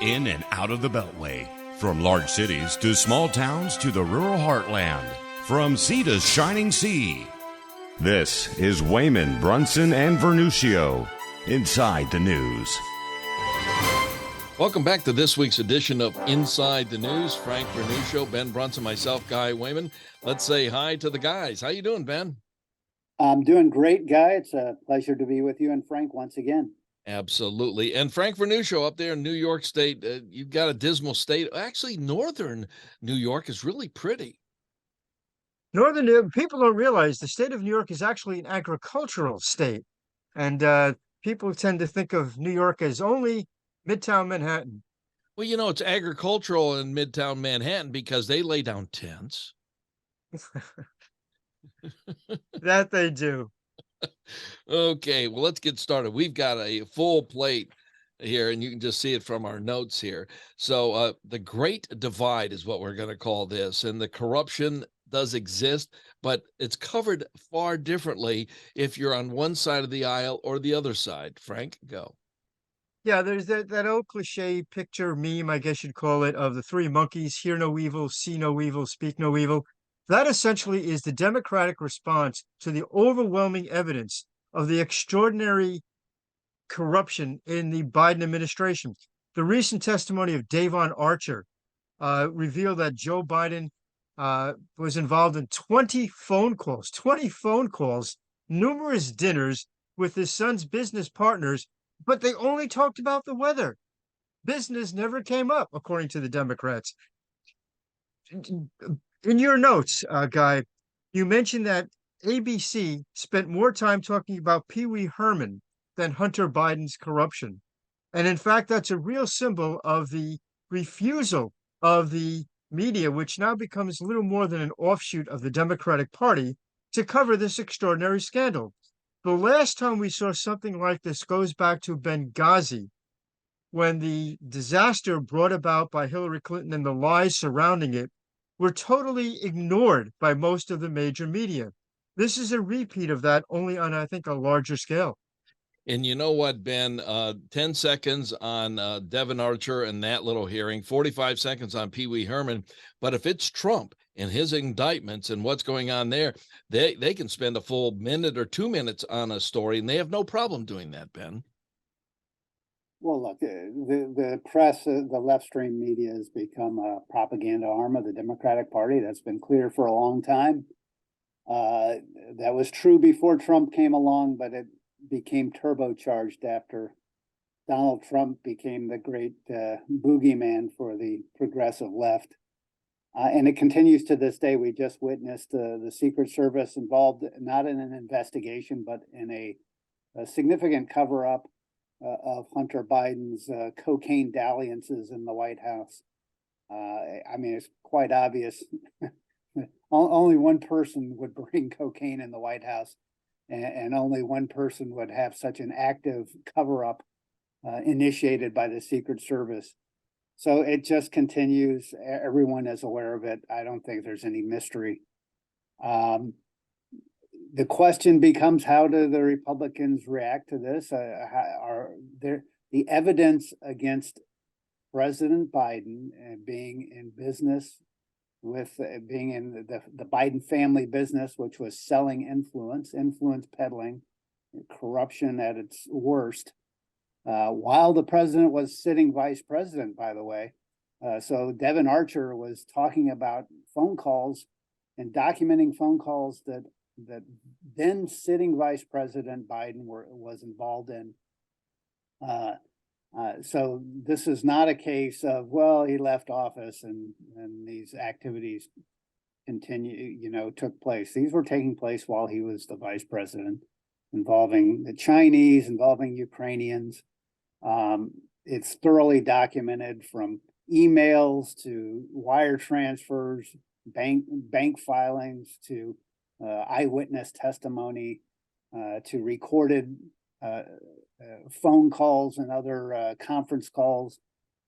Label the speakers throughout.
Speaker 1: In and out of the Beltway. From large cities to small towns to the rural heartland. From sea to shining sea. This is Wehman, Brunson, and Vernuccio. Inside the News.
Speaker 2: Welcome back to this week's edition of Inside the News. Frank Vernuccio, Ben Brunson, myself, Guy Wehman. Let's say hi to the guys. How you doing, Ben?
Speaker 3: I'm doing great, Guy. It's a pleasure to be with you and Frank once again.
Speaker 2: Absolutely. And Frank Vernuccio up there in New York State, you've got a dismal state. Actually, northern New York is really pretty.
Speaker 4: People don't realize the state of New York is actually an agricultural state. And people tend to think of New York as only Midtown Manhattan.
Speaker 2: Well, you know, it's agricultural in Midtown Manhattan because they lay down tents.
Speaker 4: That they do.
Speaker 2: Okay, well, let's get started. We've got a full plate here, and you can just see it from our notes here. So the Great Divide is what we're going to call this, and the corruption does exist, but it's covered far differently if you're on one side of the aisle or the other side. Frank, go.
Speaker 4: Yeah, there's that old cliche picture meme, I guess you'd call it, of the three monkeys: hear no evil, see no evil, speak no evil. That essentially is the Democratic response to the overwhelming evidence of the extraordinary corruption in the Biden administration. The recent testimony of Davon Archer revealed that Joe Biden was involved in 20 phone calls, numerous dinners with his son's business partners, but they only talked about the weather. Business never came up, according to the Democrats. In your notes, Guy, you mentioned that ABC spent more time talking about Pee Wee Herman than Hunter Biden's corruption. And in fact, that's a real symbol of the refusal of the media, which now becomes little more than an offshoot of the Democratic Party, to cover this extraordinary scandal. The last time we saw something like this goes back to Benghazi, when the disaster brought about by Hillary Clinton and the lies surrounding it were totally ignored by most of the major media. This is a repeat of that, only on, I think, a larger scale.
Speaker 2: And you know what, Ben? 10 seconds on Devon Archer and that little hearing, 45 seconds on Pee Wee Herman. But if it's Trump and his indictments and what's going on there, they can spend a full minute or 2 minutes on a story, and they have no problem doing that, Ben.
Speaker 3: Well, look, the press, the left stream media has become a propaganda arm of the Democratic Party. That's been clear for a long time. That was true before Trump came along, but it became turbocharged after Donald Trump became the great boogeyman for the progressive left. And it continues to this day. We just witnessed the Secret Service involved not in an investigation, but in a significant cover-up of Hunter Biden's cocaine dalliances in the White House. I mean, it's quite obvious. Only one person would bring cocaine in the White House, and only one person would have such an active cover-up initiated by the Secret Service. So it just continues. Everyone is aware of it. I don't think there's any mystery. The question becomes, how do the Republicans react to this? Are there the evidence against President Biden being in business with being in the Biden family business, which was selling influence peddling, corruption at its worst, while the president was sitting vice president, by the way. So Devon Archer was talking about phone calls and documenting phone calls that then sitting Vice President Biden was involved in. So this is not a case of, well, he left office and these activities took place. These were taking place while he was the vice president, involving the Chinese, involving Ukrainians. It's thoroughly documented, from emails to wire transfers, bank filings, to eyewitness testimony, to recorded phone calls and other conference calls,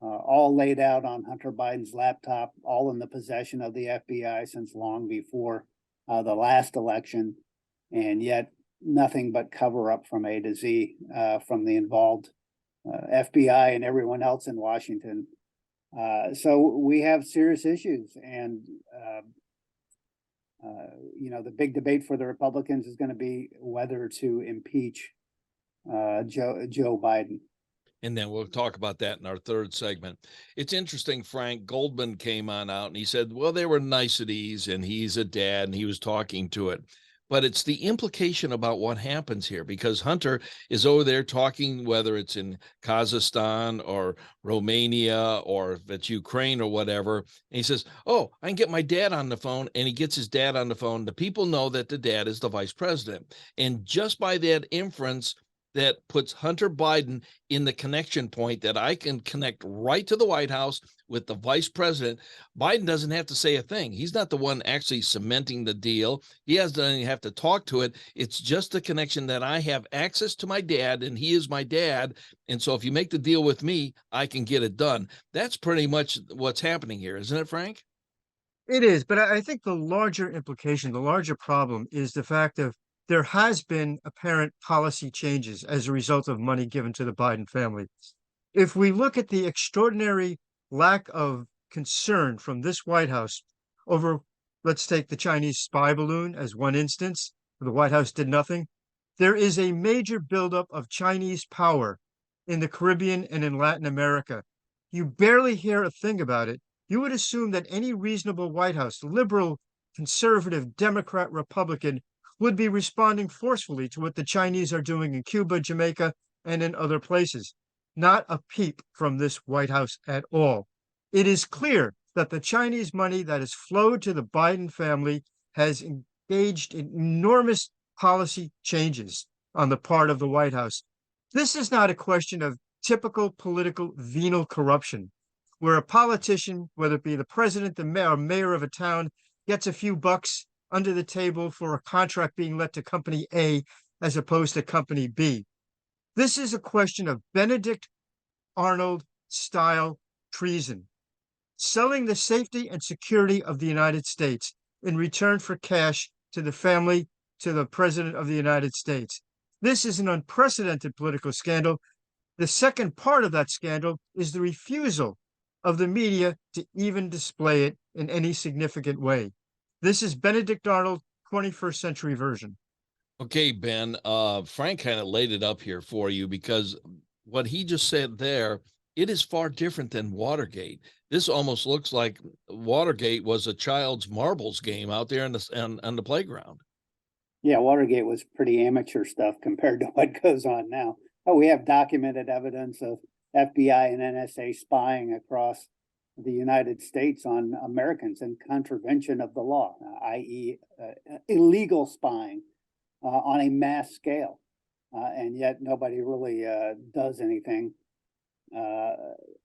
Speaker 3: all laid out on Hunter Biden's laptop, all in the possession of the FBI since long before the last election, and yet nothing but cover up from A to Z from the involved FBI and everyone else in Washington. So we have serious issues, and the big debate for the Republicans is going to be whether to impeach Joe Biden.
Speaker 2: And then we'll talk about that in our third segment. It's interesting, Frank Goldman came on out and he said, well, there were niceties and he's a dad and he was talking to it. But it's the implication about what happens here, because Hunter is over there talking, whether it's in Kazakhstan or Romania or if it's Ukraine or whatever. And he says, oh, I can get my dad on the phone. And he gets his dad on the phone. The people know that the dad is the vice president. And just by that inference, that puts Hunter Biden in the connection point that I can connect right to the White House with the vice president. Biden doesn't have to say a thing. He's not the one actually cementing the deal. He doesn't have to talk to it. It's just the connection that I have access to my dad and he is my dad. And so if you make the deal with me, I can get it done. That's pretty much what's happening here, isn't it, Frank?
Speaker 4: It is, but I think the larger implication, the larger problem is the fact of there has been apparent policy changes as a result of money given to the Biden family. If we look at the extraordinary lack of concern from this White House over, let's take the Chinese spy balloon as one instance, the White House did nothing. There is a major buildup of Chinese power in the Caribbean and in Latin America. You barely hear a thing about it. You would assume that any reasonable White House, liberal, conservative, Democrat, Republican, would be responding forcefully to what the Chinese are doing in Cuba, Jamaica, and in other places. Not a peep from this White House at all. It is clear that the Chinese money that has flowed to the Biden family has engaged in enormous policy changes on the part of the White House. This is not a question of typical political venal corruption, where a politician, whether it be the president, the mayor of a town, gets a few bucks under the table for a contract being let to company A as opposed to company B. This is a question of Benedict Arnold style treason, selling the safety and security of the United States in return for cash to the family, to the president of the United States. This is an unprecedented political scandal. The second part of that scandal is the refusal of the media to even display it in any significant way. This is Benedict Arnold, 21st century version.
Speaker 2: Okay, Ben, Frank kind of laid it up here for you because what he just said there, it is far different than Watergate. This almost looks like Watergate was a child's marbles game out there on the playground.
Speaker 3: Yeah, Watergate was pretty amateur stuff compared to what goes on now. Oh, we have documented evidence of FBI and NSA spying across the United States on Americans in contravention of the law, i.e. Illegal spying on a mass scale. And yet nobody really does anything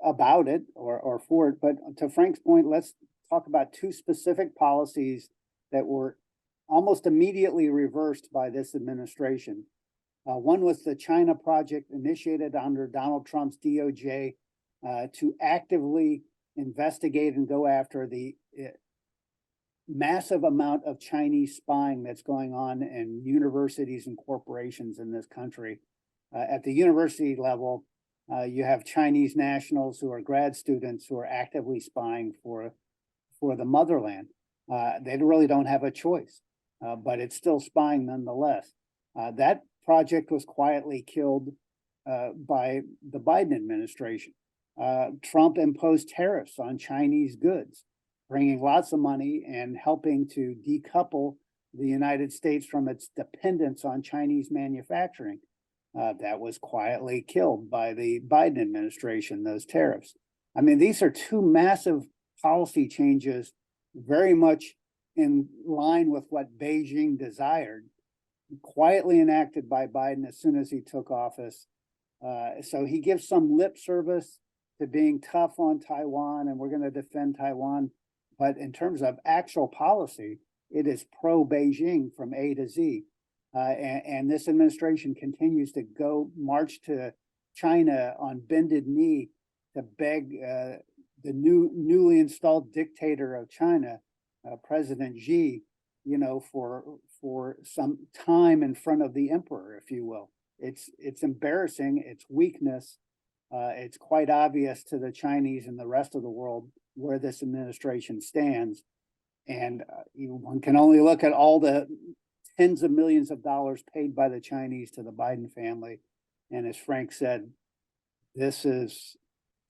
Speaker 3: about it or for it. But to Frank's point, let's talk about two specific policies that were almost immediately reversed by this administration. One was the China project initiated under Donald Trump's DOJ to actively investigate and go after the massive amount of Chinese spying that's going on in universities and corporations in this country. At the university level, you have Chinese nationals who are grad students who are actively spying for the motherland. They really don't have a choice, but it's still spying nonetheless. That project was quietly killed by the Biden administration. Trump imposed tariffs on Chinese goods, bringing lots of money and helping to decouple the United States from its dependence on Chinese manufacturing. That was quietly killed by the Biden administration, those tariffs. I mean, these are two massive policy changes, very much in line with what Beijing desired, quietly enacted by Biden as soon as he took office. So he gives some lip service to being tough on Taiwan, and we're going to defend Taiwan. But in terms of actual policy, it is pro-Beijing from A to Z. And this administration continues to march to China on bended knee to beg the newly installed dictator of China, President Xi, for some time in front of the emperor, if you will. It's embarrassing. It's weakness. it's quite obvious to the Chinese and the rest of the world where this administration stands. And one can only look at all the tens of millions of dollars paid by the Chinese to the Biden family. And as Frank said, this is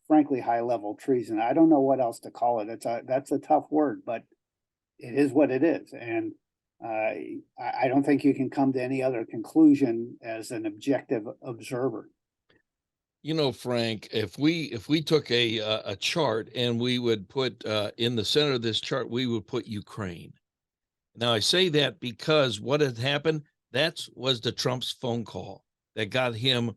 Speaker 3: frankly high-level treason. I don't know what else to call it. That's a tough word, but it is what it is. And I don't think you can come to any other conclusion as an objective observer.
Speaker 2: You know, Frank, if we took a chart and we would put in the center of this chart, we would put Ukraine. Now I say that because what had happened, was the Trump's phone call that got him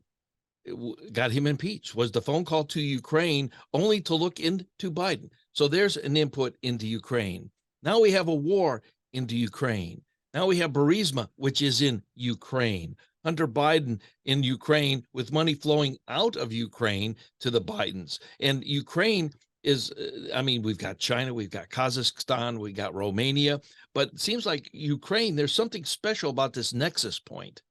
Speaker 2: impeached, was the phone call to Ukraine only to look into Biden. So there's an input into Ukraine. Now we have a war into Ukraine. Now we have Burisma, which is in Ukraine. Hunter Biden in Ukraine with money flowing out of Ukraine to the Bidens. And Ukraine is, we've got China, we've got Kazakhstan, we got Romania, but it seems like Ukraine, there's something special about this nexus point.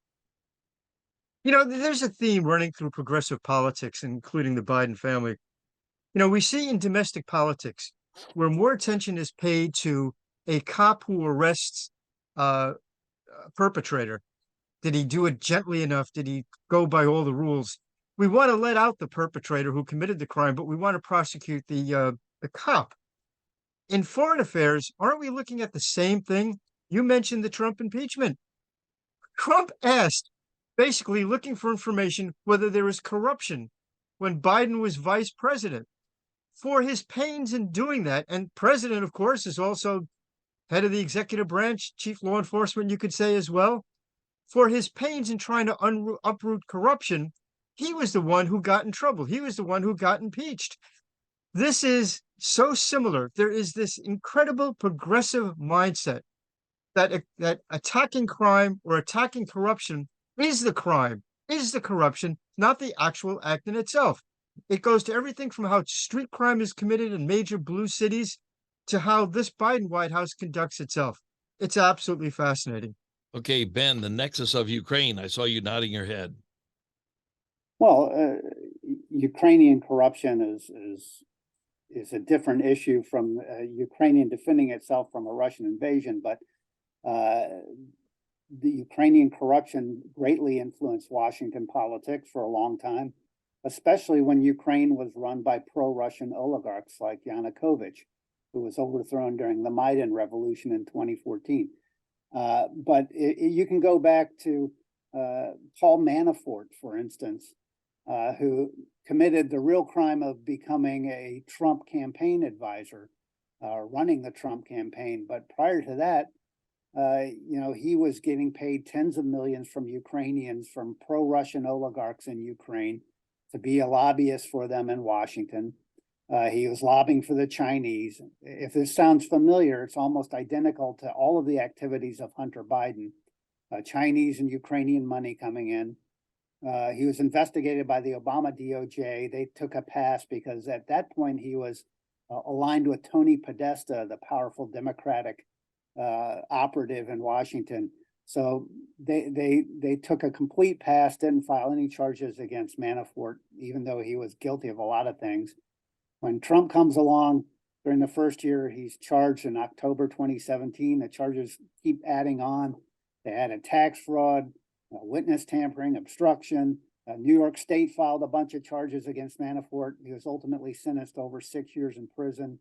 Speaker 4: There's a theme running through progressive politics, including the Biden family. We see in domestic politics where more attention is paid to a cop who arrests a perpetrator. Did he do it gently enough? Did he go by all the rules? We want to let out the perpetrator who committed the crime, but we want to prosecute the cop. In foreign affairs, aren't we looking at the same thing? You mentioned the Trump impeachment. Trump asked, basically looking for information whether there was corruption when Biden was vice president. For his pains in doing that, and president, of course, is also head of the executive branch, chief law enforcement, you could say as well. For his pains in trying to uproot corruption, he was the one who got in trouble. He was the one who got impeached. This is so similar. There is this incredible progressive mindset that attacking crime or attacking corruption is the crime, is the corruption, not the actual act in itself. It goes to everything from how street crime is committed in major blue cities to how this Biden White House conducts itself. It's absolutely fascinating.
Speaker 2: Okay, Ben, the nexus of Ukraine. I saw you nodding your head.
Speaker 3: Well, Ukrainian corruption is a different issue from Ukrainian defending itself from a Russian invasion, but the Ukrainian corruption greatly influenced Washington politics for a long time, especially when Ukraine was run by pro-Russian oligarchs like Yanukovych, who was overthrown during the Maidan Revolution in 2014. But you can go back to Paul Manafort, for instance, who committed the real crime of becoming a Trump campaign advisor, running the Trump campaign. But prior to that, he was getting paid tens of millions from Ukrainians, from pro-Russian oligarchs in Ukraine, to be a lobbyist for them in Washington. He was lobbying for the Chinese. If this sounds familiar, it's almost identical to all of the activities of Hunter Biden, Chinese and Ukrainian money coming in. He was investigated by the Obama DOJ. They took a pass because at that point he was aligned with Tony Podesta, the powerful Democratic operative in Washington. So they took a complete pass, didn't file any charges against Manafort, even though he was guilty of a lot of things. When Trump comes along during the first year, he's charged in October 2017. The charges keep adding on. They added tax fraud, witness tampering, obstruction. New York State filed a bunch of charges against Manafort. He was ultimately sentenced to over 6 years in prison.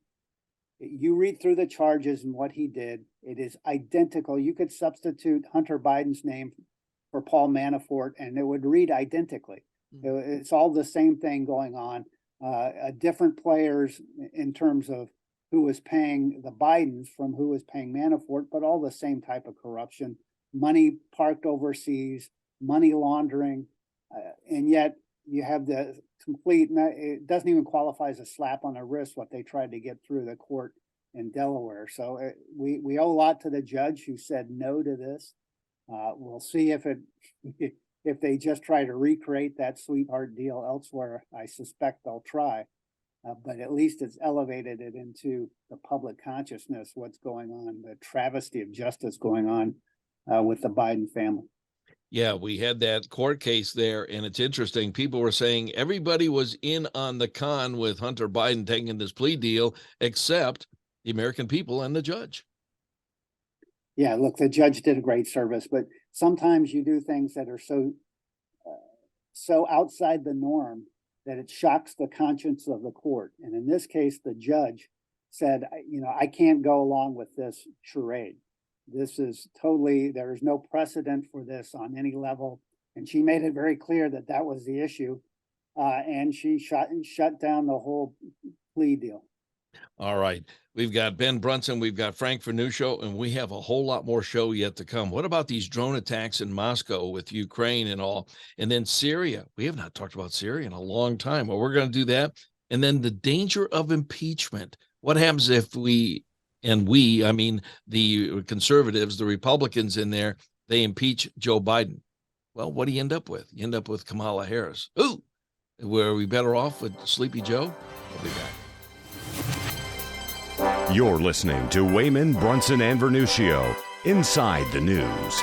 Speaker 3: You read through the charges and what he did, it is identical. You could substitute Hunter Biden's name for Paul Manafort and it would read identically. It's all the same thing going on. Different players in terms of who was paying the Bidens from who was paying Manafort, but all the same type of corruption, money parked overseas, money laundering, and yet you have the complete, it doesn't even qualify as a slap on the wrist what they tried to get through the court in Delaware. So we owe a lot to the judge who said no to this. We'll see if they just try to recreate that sweetheart deal elsewhere. I suspect they'll try, but at least it's elevated it into the public consciousness, what's going on, the travesty of justice going on with the Biden family.
Speaker 2: Yeah, we had that court case there, and it's interesting. People were saying everybody was in on the con with Hunter Biden taking this plea deal, except the American people and the judge.
Speaker 3: Yeah, look, the judge did a great service, but sometimes you do things that are so outside the norm that it shocks the conscience of the court. And in this case, the judge said, I can't go along with this charade. This is totally, there is no precedent for this on any level. And she made it very clear that that was the issue. And she shut down the whole plea deal.
Speaker 2: All right. We've got Ben Brunson, we've got Frank Vernuccio, and we have a whole lot more show yet to come. What about these drone attacks in Moscow with Ukraine and all? And then Syria. We have not talked about Syria in a long time. Well, we're going to do that. And then the danger of impeachment. What happens if I mean the conservatives, the Republicans in there, they impeach Joe Biden? Well, what do you end up with? You end up with Kamala Harris. Ooh, were we better off with Sleepy Joe? We'll be back.
Speaker 1: You're listening to Wehman, Brunson, and Vernuccio, Inside the News.